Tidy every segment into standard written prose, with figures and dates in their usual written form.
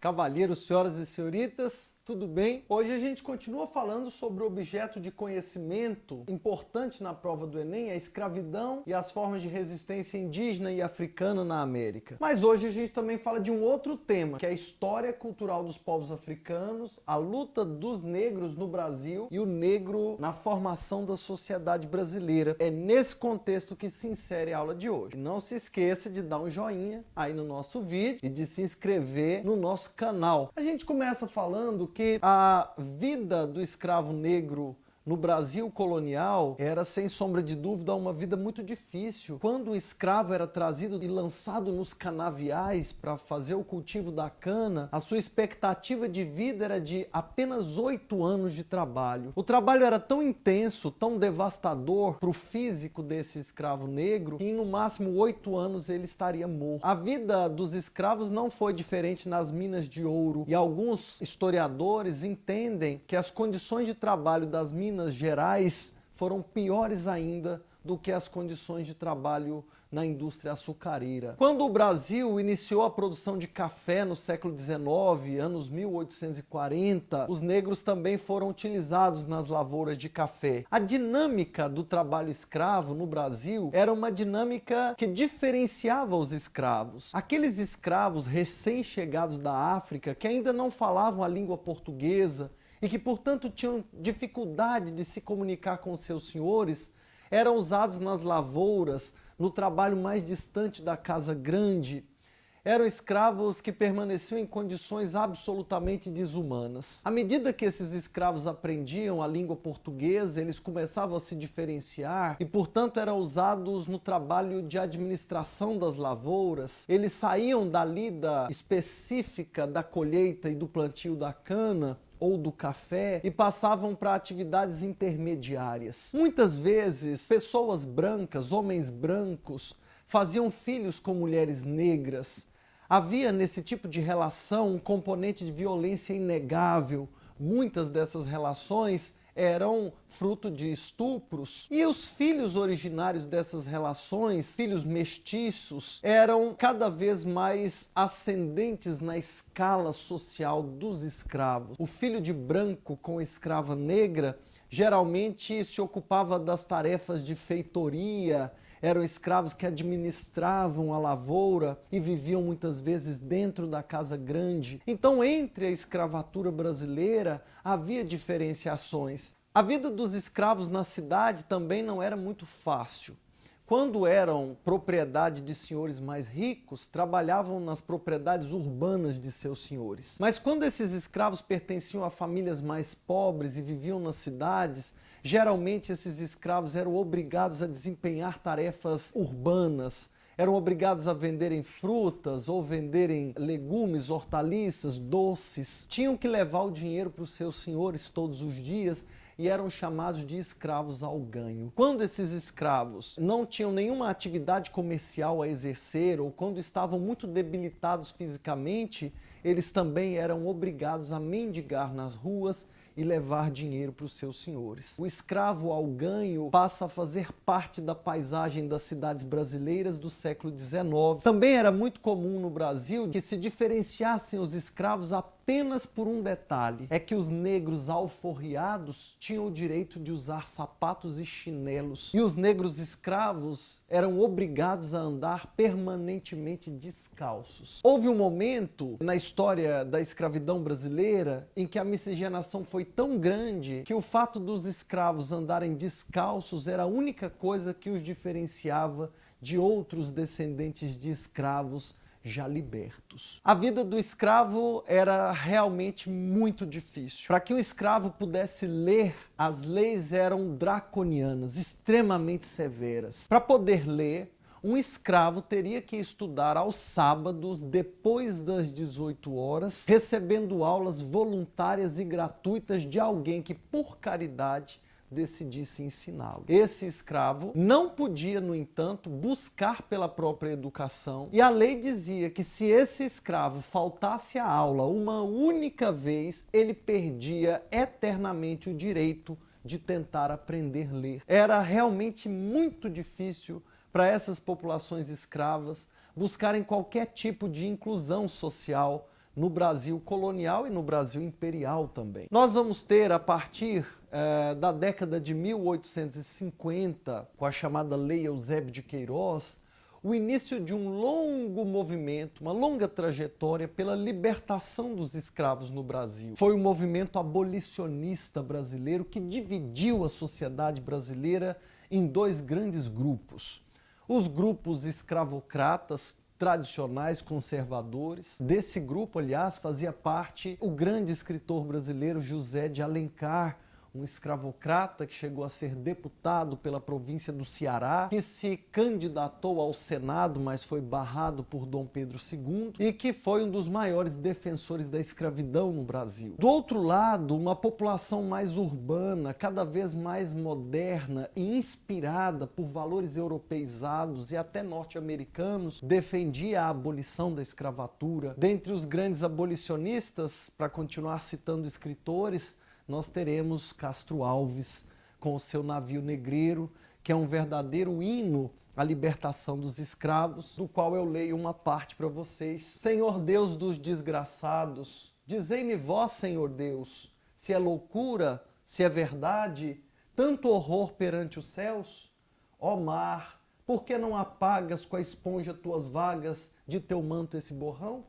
Cavalheiros, senhoras e senhoritas, tudo bem? Hoje a gente continua falando sobre o objeto de conhecimento importante na prova do Enem, a escravidão e as formas de resistência indígena e africana na América. Mas hoje a gente também fala de um outro tema, que é a história cultural dos povos africanos, a luta dos negros no Brasil e o negro na formação da sociedade brasileira. É nesse contexto que se insere a aula de hoje. Não se esqueça de dar um joinha aí no nosso vídeo e de se inscrever no nosso canal. A gente começa falando que a vida do escravo negro no Brasil colonial era, sem sombra de dúvida, uma vida muito difícil. Quando o escravo era trazido e lançado nos canaviais para fazer o cultivo da cana, a sua expectativa de vida era de apenas 8 anos de trabalho. O trabalho era tão intenso, tão devastador para o físico desse escravo negro, que em no máximo 8 anos ele estaria morto. A vida dos escravos não foi diferente nas minas de ouro, e alguns historiadores entendem que as condições de trabalho das Minas Gerais foram piores ainda do que as condições de trabalho na indústria açucareira. Quando o Brasil iniciou a produção de café no século XIX, anos 1840, os negros também foram utilizados nas lavouras de café. A dinâmica do trabalho escravo no Brasil era uma dinâmica que diferenciava os escravos. Aqueles escravos recém-chegados da África, que ainda não falavam a língua portuguesa, e que, portanto, tinham dificuldade de se comunicar com seus senhores, eram usados nas lavouras, no trabalho mais distante da casa grande. Eram escravos que permaneciam em condições absolutamente desumanas. À medida que esses escravos aprendiam a língua portuguesa, eles começavam a se diferenciar e, portanto, eram usados no trabalho de administração das lavouras. Eles saíam da lida específica da colheita e do plantio da cana ou do café e passavam para atividades intermediárias. Muitas vezes, pessoas brancas, homens brancos, faziam filhos com mulheres negras. Havia nesse tipo de relação um componente de violência inegável. Muitas dessas relações eram fruto de estupros, e os filhos originários dessas relações, filhos mestiços, eram cada vez mais ascendentes na escala social dos escravos. O filho de branco com escrava negra geralmente se ocupava das tarefas de feitoria, eram escravos que administravam a lavoura e viviam muitas vezes dentro da casa grande. Então, entre a escravatura brasileira, havia diferenciações. A vida dos escravos na cidade também não era muito fácil. Quando eram propriedade de senhores mais ricos, trabalhavam nas propriedades urbanas de seus senhores. Mas quando esses escravos pertenciam a famílias mais pobres e viviam nas cidades, geralmente esses escravos eram obrigados a desempenhar tarefas urbanas, eram obrigados a venderem frutas ou venderem legumes, hortaliças, doces. Tinham que levar o dinheiro para os seus senhores todos os dias e eram chamados de escravos ao ganho. Quando esses escravos não tinham nenhuma atividade comercial a exercer ou quando estavam muito debilitados fisicamente, eles também eram obrigados a mendigar nas ruas e levar dinheiro para os seus senhores. O escravo ao ganho passa a fazer parte da paisagem das cidades brasileiras do século XIX. Também era muito comum no Brasil que se diferenciassem os escravos apenas por um detalhe, é que os negros alforriados tinham o direito de usar sapatos e chinelos, e os negros escravos eram obrigados a andar permanentemente descalços. Houve um momento na história da escravidão brasileira em que a miscigenação foi tão grande que o fato dos escravos andarem descalços era a única coisa que os diferenciava de outros descendentes de escravos já libertos. A vida do escravo era realmente muito difícil. Para que o escravo pudesse ler, as leis eram draconianas, extremamente severas. Para poder ler, um escravo teria que estudar aos sábados, depois das 18 horas, recebendo aulas voluntárias e gratuitas de alguém que, por caridade, decidisse ensiná-lo. Esse escravo não podia, no entanto, buscar pela própria educação, e a lei dizia que se esse escravo faltasse à aula uma única vez, ele perdia eternamente o direito de tentar aprender a ler. Era realmente muito difícil para essas populações escravas buscarem qualquer tipo de inclusão social no Brasil colonial e no Brasil imperial também. Nós vamos ter, a partir da década de 1850, com a chamada Lei Eusébio de Queiroz, o início de um longo movimento, uma longa trajetória pela libertação dos escravos no Brasil. Foi o movimento abolicionista brasileiro que dividiu a sociedade brasileira em dois grandes grupos. Os grupos escravocratas, tradicionais, conservadores. Desse grupo, aliás, fazia parte o grande escritor brasileiro José de Alencar, um escravocrata que chegou a ser deputado pela província do Ceará, que se candidatou ao Senado, mas foi barrado por Dom Pedro II e que foi um dos maiores defensores da escravidão no Brasil. Do outro lado, uma população mais urbana, cada vez mais moderna e inspirada por valores europeizados e até norte-americanos, defendia a abolição da escravatura. Dentre os grandes abolicionistas, para continuar citando escritores, nós teremos Castro Alves com o seu navio negreiro, que é um verdadeiro hino à libertação dos escravos, do qual eu leio uma parte para vocês. Senhor Deus dos desgraçados, dizei-me vós, Senhor Deus, se é loucura, se é verdade, tanto horror perante os céus? Ó mar, por que não apagas com a esponja tuas vagas de teu manto esse borrão?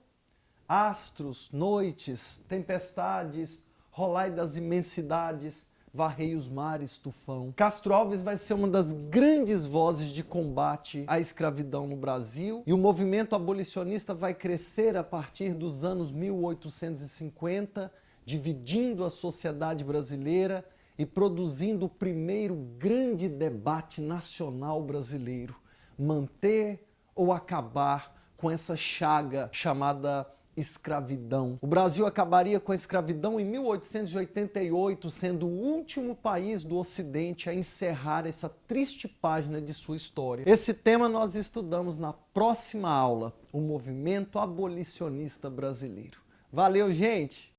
Astros, noites, tempestades, rolai das imensidades, varrei os mares, tufão. Castro Alves vai ser uma das grandes vozes de combate à escravidão no Brasil, e o movimento abolicionista vai crescer a partir dos anos 1850, dividindo a sociedade brasileira e produzindo o primeiro grande debate nacional brasileiro: manter ou acabar com essa chaga chamada escravidão. O Brasil acabaria com a escravidão em 1888, sendo o último país do Ocidente a encerrar essa triste página de sua história. Esse tema nós estudamos na próxima aula, o movimento abolicionista brasileiro. Valeu, gente!